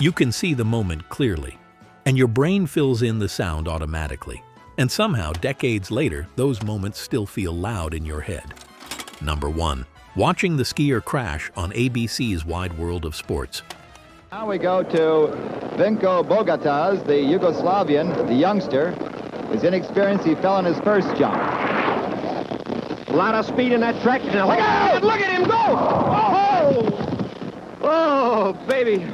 You can see the moment clearly, and your brain fills in the sound automatically. And somehow, decades later, those moments still feel loud in your head. Number 1. Watching the skier crash on ABC's Wide World of Sports. Now we go to Vinko Bogatas, the Yugoslavian, the youngster. His inexperience, he fell on his first jump. A lot of speed in that track. Now, look out! Look at him go! Oh! Oh, baby.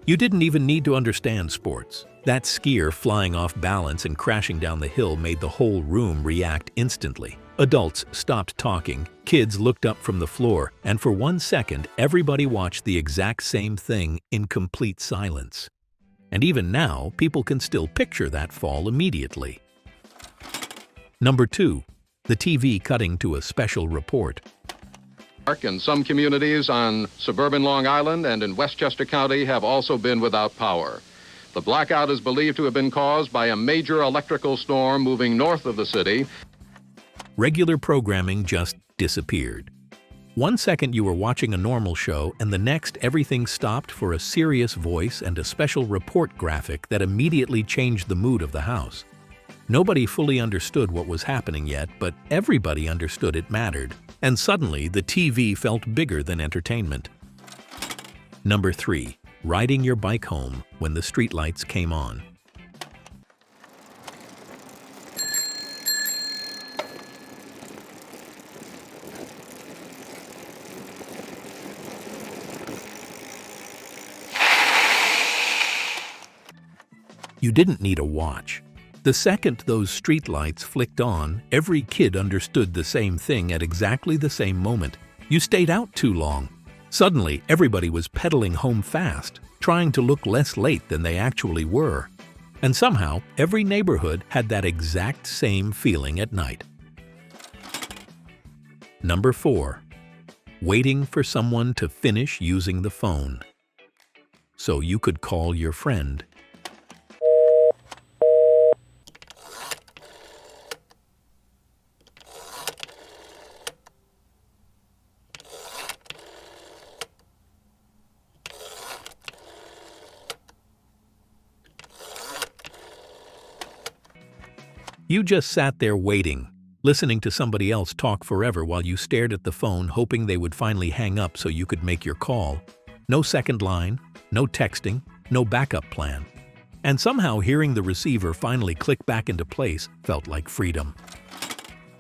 You didn't even need to understand sports. That skier flying off balance and crashing down the hill made the whole room react instantly. Adults stopped talking, kids looked up from the floor, and for 1 second, everybody watched the exact same thing in complete silence. And even now, people can still picture that fall immediately. Number 2. The TV cutting to a special report. In some communities on suburban Long Island and in Westchester County have also been without power. The blackout is believed to have been caused by a major electrical storm moving north of the city. Regular programming just disappeared. 1 second you were watching a normal show, and the next everything stopped for a serious voice and a special report graphic that immediately changed the mood of the house. Nobody fully understood what was happening yet, but everybody understood it mattered. And suddenly, the TV felt bigger than entertainment. Number 3. Riding your bike home when the streetlights came on. You didn't need a watch. The second those streetlights flicked on, every kid understood the same thing at exactly the same moment. You stayed out too long. Suddenly, everybody was pedaling home fast, trying to look less late than they actually were. And somehow, every neighborhood had that exact same feeling at night. Number 4. Waiting for someone to finish using the phone, so you could call your friend. You just sat there waiting, listening to somebody else talk forever while you stared at the phone, hoping they would finally hang up so you could make your call. No second line, no texting, no backup plan. And somehow hearing the receiver finally click back into place felt like freedom.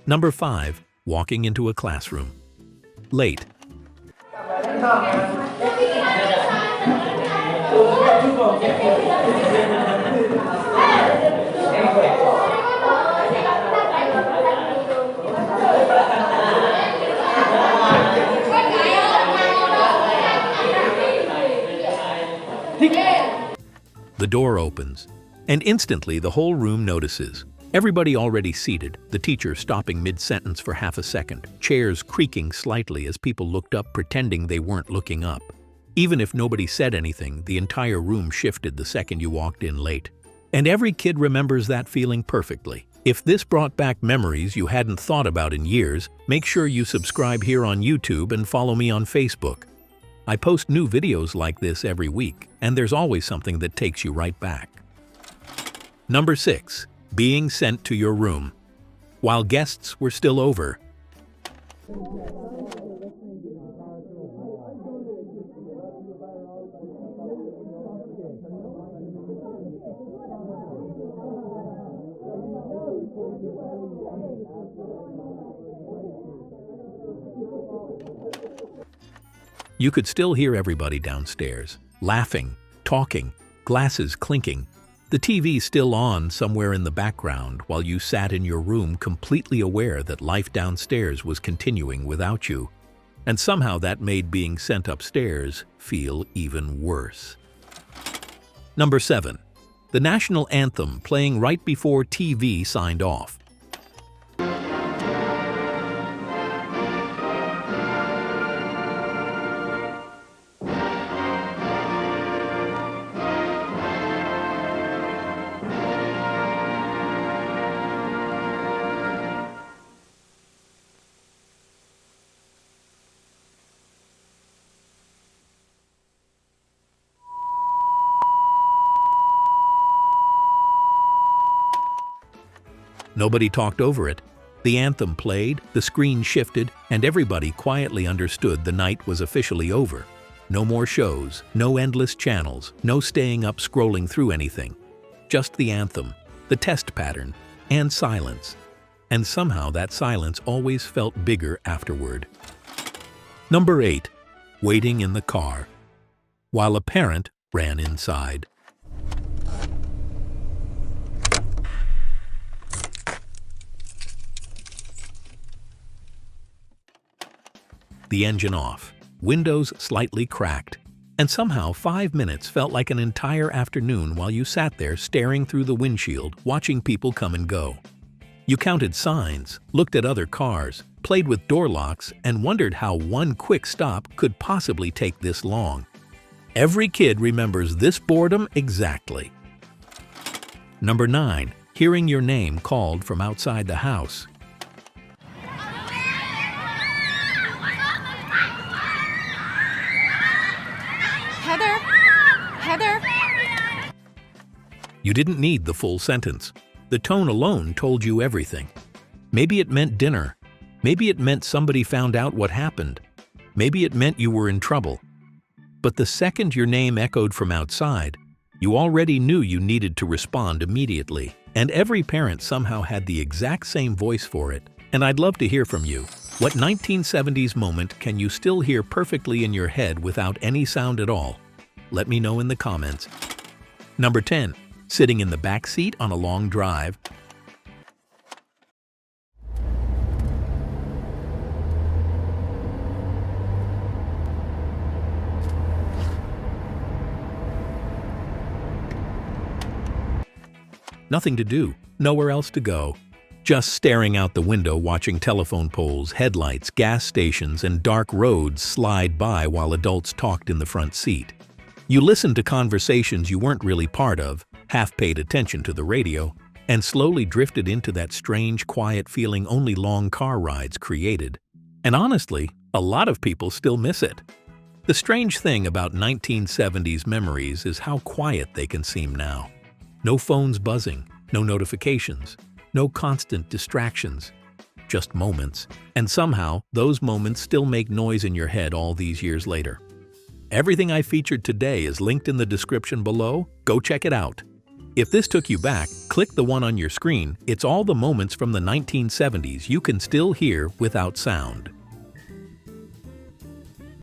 Number 5. Walking into a classroom. Late. The door opens, and instantly the whole room notices. Everybody already seated, the teacher stopping mid-sentence for half a second, chairs creaking slightly as people looked up pretending they weren't looking up. Even if nobody said anything, the entire room shifted the second you walked in late. And every kid remembers that feeling perfectly. If this brought back memories you hadn't thought about in years, make sure you subscribe here on YouTube and follow me on Facebook. I post new videos like this every week, and there's always something that takes you right back. Number 6. Being sent to your room while guests were still over. You could still hear everybody downstairs, laughing, talking, glasses clinking. The TV still on somewhere in the background while you sat in your room completely aware that life downstairs was continuing without you. And somehow that made being sent upstairs feel even worse. Number 7. The national anthem playing right before TV signed off. Nobody talked over it. The anthem played, the screen shifted, and everybody quietly understood the night was officially over. No more shows, no endless channels, no staying up scrolling through anything. Just the anthem, the test pattern, and silence. And somehow that silence always felt bigger afterward. Number 8. Waiting in the car. While a parent ran inside. The engine off, windows slightly cracked, and somehow 5 minutes felt like an entire afternoon while you sat there staring through the windshield, watching people come and go. You counted signs, looked at other cars, played with door locks, and wondered how one quick stop could possibly take this long. Every kid remembers this boredom exactly. Number 9. Hearing your name called from outside the house. Heather? Heather? You didn't need the full sentence. The tone alone told you everything. Maybe it meant dinner. Maybe it meant somebody found out what happened. Maybe it meant you were in trouble. But the second your name echoed from outside, you already knew you needed to respond immediately. And every parent somehow had the exact same voice for it. And I'd love to hear from you. What 1970s moment can you still hear perfectly in your head without any sound at all? Let me know in the comments. Number 10. Sitting in the back seat on a long drive. Nothing to do, nowhere else to go. Just staring out the window watching telephone poles, headlights, gas stations, and dark roads slide by while adults talked in the front seat. You listened to conversations you weren't really part of, half paid attention to the radio, and slowly drifted into that strange, quiet feeling only long car rides created. And honestly, a lot of people still miss it. The strange thing about 1970s memories is how quiet they can seem now. No phones buzzing, no notifications, no constant distractions, just moments. And somehow, those moments still make noise in your head all these years later. Everything I featured today is linked in the description below. Go check it out. If this took you back, click the one on your screen. It's all the moments from the 1970s you can still hear without sound.